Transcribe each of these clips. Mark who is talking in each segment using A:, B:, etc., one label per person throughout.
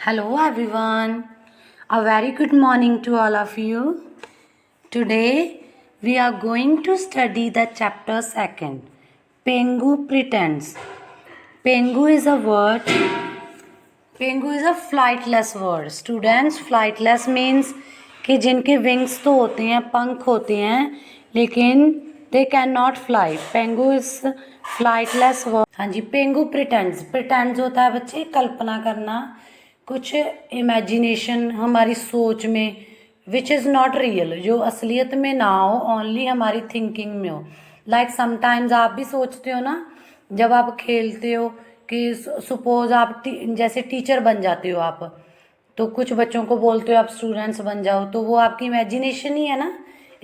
A: Hello everyone. A very good morning to all of you. Today we are going to study the chapter 2. Pengu pretends. Pengu is a word. Pengu is a flightless word. Students, flightless means कि जिनके wings तो होते हैं, पंख होते हैं, लेकिन they cannot fly. Pengu is flightless word. हाँ जी, पेंगू प्रिटेंड्स होता है बच्चे कल्पना करना, कुछ इमेजिनेशन हमारी सोच में, विच इज़ नॉट रियल, जो असलियत में ना हो, ओनली हमारी थिंकिंग में हो. लाइक समटाइम्स आप भी सोचते हो ना, जब आप खेलते हो कि सपोज आप जैसे टीचर बन जाते हो आप, तो कुछ बच्चों को बोलते हो आप स्टूडेंट्स बन जाओ, तो वो आपकी इमेजिनेशन ही है ना,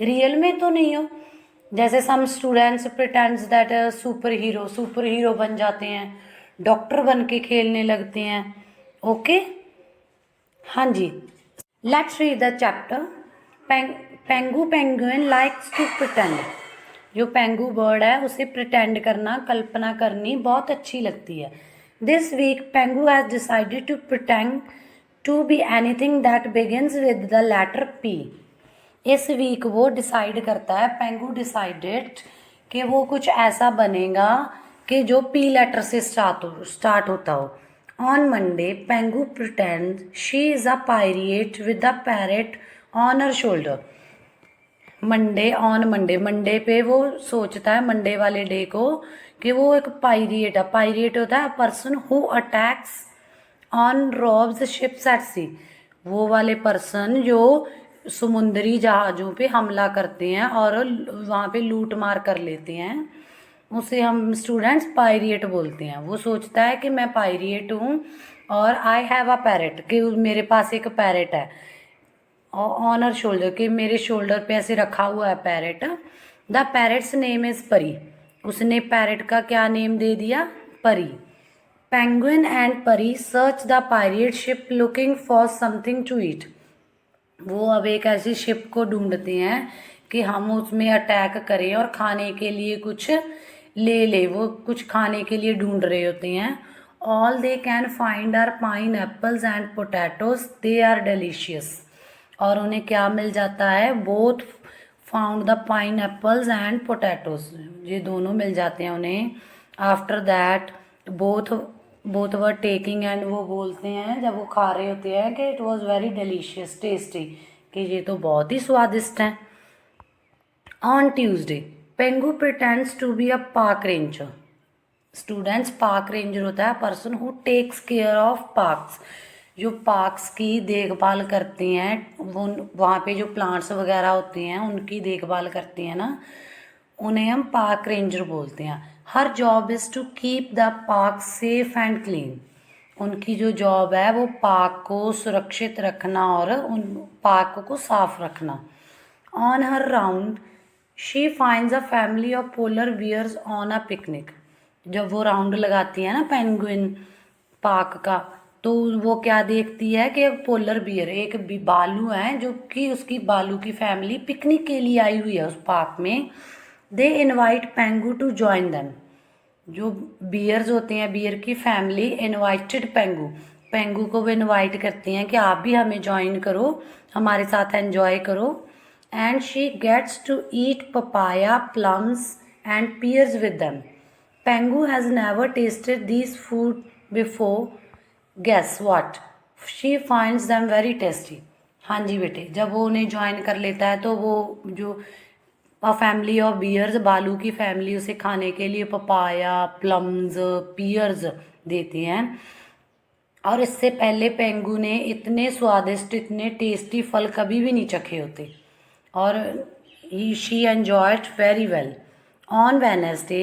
A: रियल में तो नहीं हो. जैसे some students pretends that super hero बन जाते हैं, डॉक्टर बन के खेलने लगते हैं. ओके हाँ जी, let's read the chapter. Pengu penguin likes to pretend. जो पेंगू बर्ड है उसे प्रिटेंड करना, कल्पना करनी बहुत अच्छी लगती है. This week Pengu has decided to pretend to be anything that begins with the letter P. इस वीक वो डिसाइड करता है, पेंगू डिसाइडेड कि वो कुछ ऐसा बनेगा कि जो पी लेटर से स्टार्ट होता हो. On Monday Pengu pretend she is a pirate with a parrot on her shoulder. Monday पे वो सोचता है, मंडे वाले डे को, कि वो एक पायरेट है. पायरेट होता है person who attacks on robs ships at sea. वो वाले पर्सन जो समुद्री जहाज़ों पे हमला करते हैं और वहाँ पे लूट मार कर लेते हैं, उसे हम स्टूडेंट्स पायरेट बोलते हैं. वो सोचता है कि मैं पायरेट हूँ और आई हैव अ पैरेट, कि मेरे पास एक पैरेट है, ऑन हर शोल्डर, कि मेरे शोल्डर पे ऐसे रखा हुआ है parrot. The parrot's name is Pari. उसने पैरेट का क्या नेम दे दिया? Pari. Penguin and Pari search the pirate ship looking for something to eat. वो अब एक ऐसी शिप को ढूंढते हैं कि हम उसमें अटैक करें और खाने के लिए कुछ ले. वो कुछ खाने के लिए ढूंढ रहे होते हैं. All they can find are pineapples and potatoes, they are delicious. और उन्हें क्या मिल जाता है? Both found the pineapples and potatoes. ये दोनों मिल जाते हैं उन्हें. After that both were taking, and वो बोलते हैं जब वो खा रहे होते हैं कि it was very delicious, tasty, कि ये तो बहुत ही स्वादिष्ट हैं. On Tuesday Pengu pretends to be a park ranger. Students, park ranger होता है person who takes care of parks. जो पार्क्स की देखभाल करते हैं, वो वहाँ पे जो प्लांट्स वगैरह होते हैं उनकी देखभाल करते हैं ना, उन्हें हम पार्क रेंजर बोलते हैं. Her job is to keep the park safe and clean. उनकी जो जॉब है वो पार्क को सुरक्षित रखना और उन पार्क को साफ रखना. On her round she finds a family of polar bears on a picnic. जब वो राउंड लगाती है ना पेंगुइन पार्क का, तो वो क्या देखती है कि एक पोलर बियर, एक भालू है, जो कि उसकी भालू की फैमिली पिकनिक के लिए आई हुई है उस पार्क में. They invite पेंगू to join them. जो बियर्स होते हैं, बियर की फैमिली इनवाइटेड पेंगू को वो इनवाइट करती हैं कि आप भी हमें ज्वाइन करो, हमारे साथ एंजॉय करो. And she gets to eat papaya, plums and pears with them. Pengu has never tasted this food before. Guess what? She finds them very tasty. हाँ जी बेटे, जब वो उन्हें ज्वाइन कर लेता है तो वो जो फैमिली ऑफ बियर्स, बालू की फैमिली, उसे खाने के लिए पपाया, प्लम्स, पियर्स देते हैं. और इससे पहले पेंगू ने इतने स्वादिष्ट, इतने टेस्टी फल कभी भी नहीं चखे होते. और she enjoyed very well. On Wednesday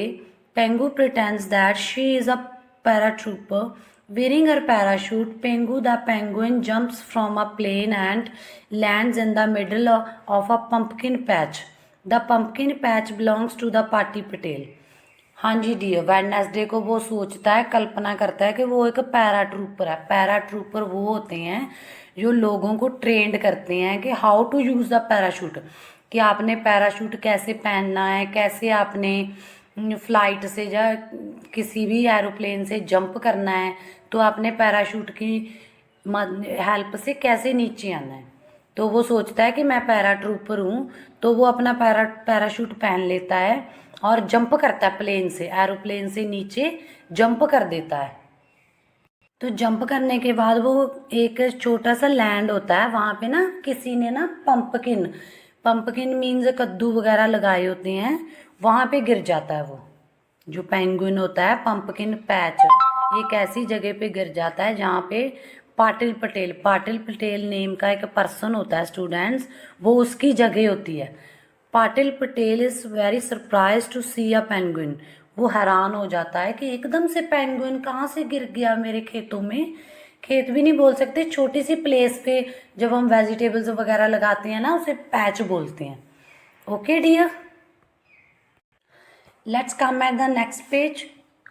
A: Pengu pretends that she is a paratrooper. Wearing her parachute, Pengu the penguin jumps from a plane and lands in the middle of a pumpkin patch. The pumpkin patch belongs to the party patel. हाँ जी dear, Wednesday को वो सोचता है, कल्पना करता है कि वो एक पैराट्रूपर है. पैराट्रूपर वो होते हैं जो लोगों को ट्रेंड करते हैं कि how to use the parachute, कि आपने पैराशूट कैसे पहनना है, कैसे आपने फ्लाइट से या किसी भी एरोप्लेन से जंप करना है, तो आपने पैराशूट की हेल्प से कैसे नीचे आना है। तो वो सोचता है कि मैं पैरा ट्रूपर हूँ, तो वो अपना पैराशूट पहन लेता है और जंप करता है प्लेन से, एरोप्लेन से नीचे जंप कर देता है। तो जंप करने के बाद वो एक छोटा सा लैंड होता है, वहाँ पे ना किसी ने ना पंपकिन, पंपकिन मीन्स कद्दू वगैरह लगाए होते हैं, वहाँ पे गिर जाता है वो जो पेंगुइन होता है, पंपकिन पैच एक ऐसी जगह पे गिर जाता है जहाँ पे पाटिल पटेल नेम का एक पर्सन होता है स्टूडेंट्स, वो उसकी जगह होती है। Patil Patel is very surprise to see a penguin. वो हैरान हो जाता है कि एकदम से पेंगुइन कहाँ से गिर गया मेरे खेतों में। खेत भी नहीं बोल सकते, छोटी सी प्लेस पे जब हम वेजिटेबल्स वगैरह लगाते हैं ना, उसे पैच बोलते हैं। Okay dear, let's come at the next page.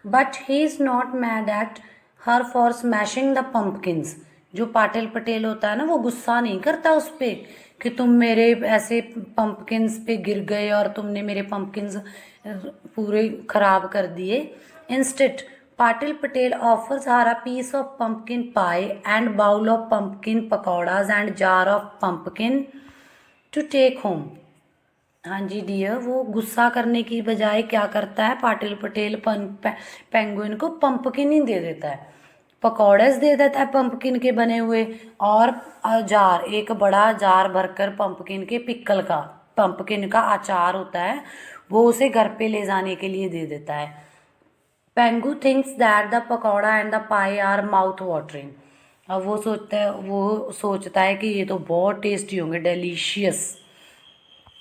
A: But he is not mad at her for smashing the pumpkins. जो पाटिल पटेल होता है ना, वो गुस्सा नहीं करता उस पे कि तुम मेरे ऐसे पंपकिन्स पे गिर गए और तुमने मेरे पंपकिन्स पूरे खराब कर दिए। Instead Patil Patel offers her a piece of pumpkin pie and bowl of pumpkin pakoras and jar of pumpkin to take home. हाँ जी डियर, वो गुस्सा करने की बजाय क्या करता है, पाटिल पटेल पेंगुइन को पंपकिन ही दे देता है, पकौड़ेस दे देता है पंपकिन के बने हुए, और जार, एक बड़ा जार भरकर पंपकिन के पिकल का, पंपकिन का अचार होता है, वो उसे घर पे ले जाने के लिए दे देता है। Pengu thinks that the pakora and the pie are mouth watering. अब वो सोचता है कि ये तो बहुत टेस्टी होंगे, delicious.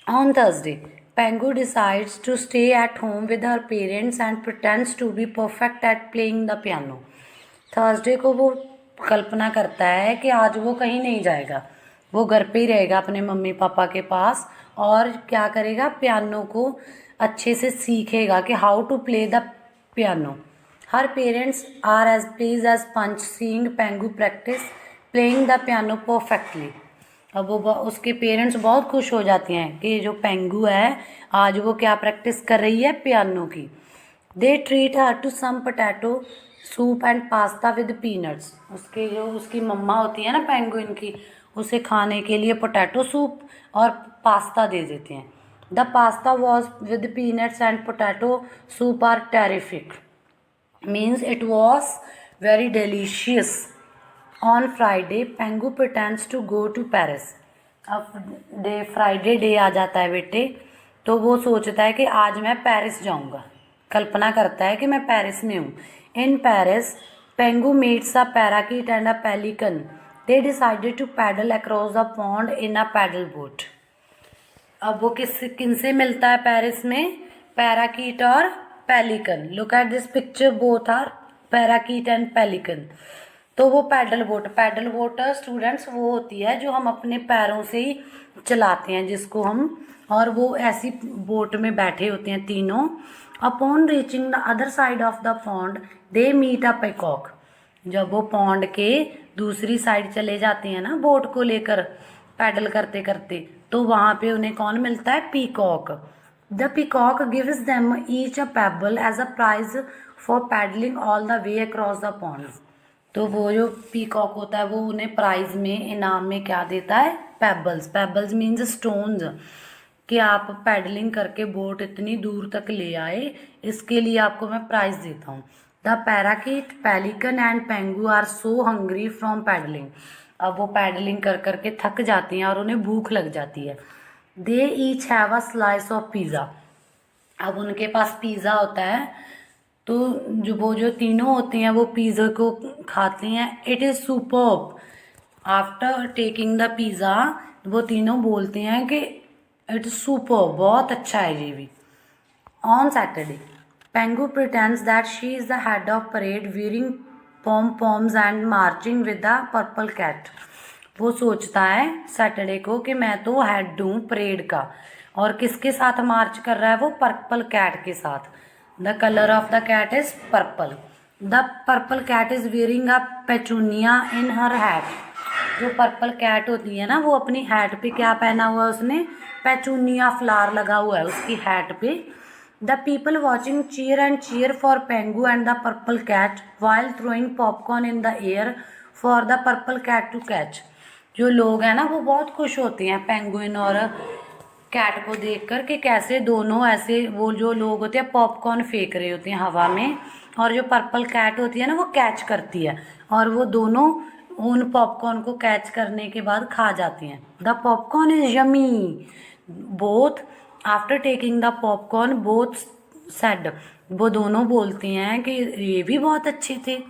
A: On Thursday, Pengu decides to stay at home with her parents and pretends to be perfect at playing the piano. Thursday को वो कल्पना करता है कि आज वो कहीं नहीं जाएगा, वो घर पे ही रहेगा अपने मम्मी पापा के पास, और क्या करेगा, पियानो को अच्छे से सीखेगा कि how to play the piano. Her parents are as please as punch seeing Pengu practice playing the piano perfectly. अब वो उसके पेरेंट्स बहुत खुश हो जाते हैं कि जो पेंगू है आज वो क्या प्रैक्टिस कर रही है, पियानो की। They treat her to some potato soup and pasta with peanuts. उसके जो उसकी मम्मा होती है ना पेंगुइन की, उसे खाने के लिए पोटैटो सूप और पास्ता दे देते हैं। The pasta was with peanuts and potato soup are terrific, means it was very delicious. On Friday Pengu pretends to go to Paris. अब फ्राइडे डे आ जाता है बेटे, तो वो सोचता है कि आज मैं पेरिस जाऊंगा, कल्पना करता है कि मैं पेरिस में हूँ। In Paris Pengu meets a parakeet and a pelican. They decided to paddle across the pond in a paddle boat. अब वो किनसे मिलता है पेरिस में, पैराकीट और pelican. Look at this picture, both are parakeet and pelican. तो वो paddle boat students वो होती है जो हम अपने पैरों से ही चलाते हैं, जिसको हम, और वो ऐसी बोट में बैठे होते हैं तीनों। Upon reaching the other side of the pond they meet a peacock. जब वो पॉन्ड के दूसरी साइड चले जाते हैं ना बोट को लेकर पैडल करते करते, तो वहाँ पे उन्हें कौन मिलता है, peacock. The peacock gives them each a pebble as a prize for paddling all the way across the pond. तो वो जो पीकॉक होता है वो उन्हें प्राइज में, इनाम में क्या देता है, पेबल्स मीन्स स्टोन्स, कि आप पैडलिंग करके बोट इतनी दूर तक ले आए, इसके लिए आपको मैं प्राइज देता हूँ। The parakeet pelican and Pengu are so hungry from paddling. अब वो पैडलिंग कर करके थक जाती हैं और उन्हें भूख लग जाती है। They each have a slice of pizza. अब उनके पास पिज़्ज़ा होता है, तो जो तीनों होते हैं वो पिज़्ज़ा को खाते हैं। It is superb. After taking the pizza वो तीनों बोलते हैं कि इट इज़ सुपर्ब, बहुत अच्छा है ये भी। On Saturday Pengu pretends that she is the head of parade wearing poms and marching with the purple cat. वो सोचता है सैटरडे को कि मैं तो हेड हूँ परेड का, और किसके साथ मार्च कर रहा है वो, पर्पल कैट के साथ। The colour of the cat is purple. The purple cat is wearing a petunia in her hat. जो पर्पल कैट होती है ना, वो अपनी हैट पे क्या पहना हुआ है उसने, पेचूनिया फ्लावर लगा हुआ है उसकी हैट पे। The people watching cheer for Pengu and the purple cat while throwing popcorn in the air for the purple cat to catch. जो लोग हैं ना वो बहुत खुश होते हैं पेंगुइन और कैट को देखकर कि कैसे दोनों ऐसे, वो जो लोग होते हैं पॉपकॉर्न फेंक रहे होते हैं हवा में, और जो पर्पल कैट होती है ना वो कैच करती है, और वो दोनों उन पॉपकॉर्न को कैच करने के बाद खा जाती हैं। The popcorn is yummy both. After taking the popcorn both said, वो दोनों बोलती हैं कि ये भी बहुत अच्छे थे।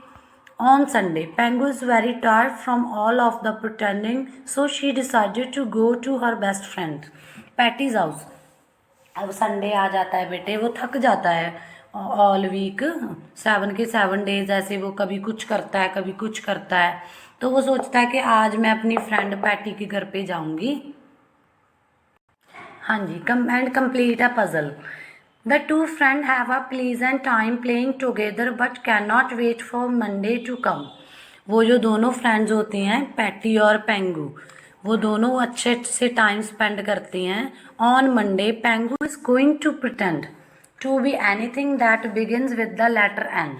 A: On Sunday, Pengu is very tired from all of the pretending, so she decided to go to her best friend Patty's house. अब संडे आ जाता है बेटे, वो थक जाता है ऑल वीक, 7 के 7 डेज ऐसे वो कभी कुछ करता है कभी कुछ करता है, तो वो सोचता है कि आज मैं अपनी फ्रेंड पैटी के घर पे जाऊंगी। हाँ जी, come and complete a puzzle. The two friends have a pleasant time playing together but cannot wait for Monday to come. वो जो दोनों फ्रेंड्स होती हैं पैटी और पेंगू, वो दोनों अच्छे से टाइम स्पेंड करती हैं। On Monday Pengu is going to pretend to be anything that begins with the letter N.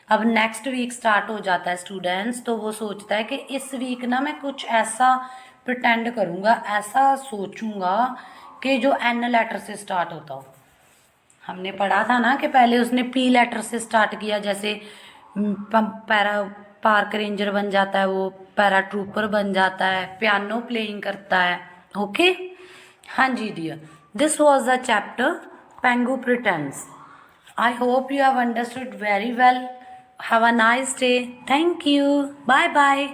A: अब नेक्स्ट वीक स्टार्ट हो जाता है स्टूडेंट्स, तो वो सोचता है कि इस वीक ना मैं कुछ ऐसा प्रिटेंड करूँगा, ऐसा सोचूंगा कि जो एन लेटर से स्टार्ट होता हो। हमने पढ़ा था ना कि पहले उसने पी लेटर से स्टार्ट किया, जैसे पैरा पार्क रेंजर बन जाता है, वो पैरा ट्रूपर बन जाता है, पियानो प्लेइंग करता है। ओके, हाँ जी dear, this was the chapter Pengu pretends. I hope you have understood very well. Have a nice day. Thank you. Bye bye.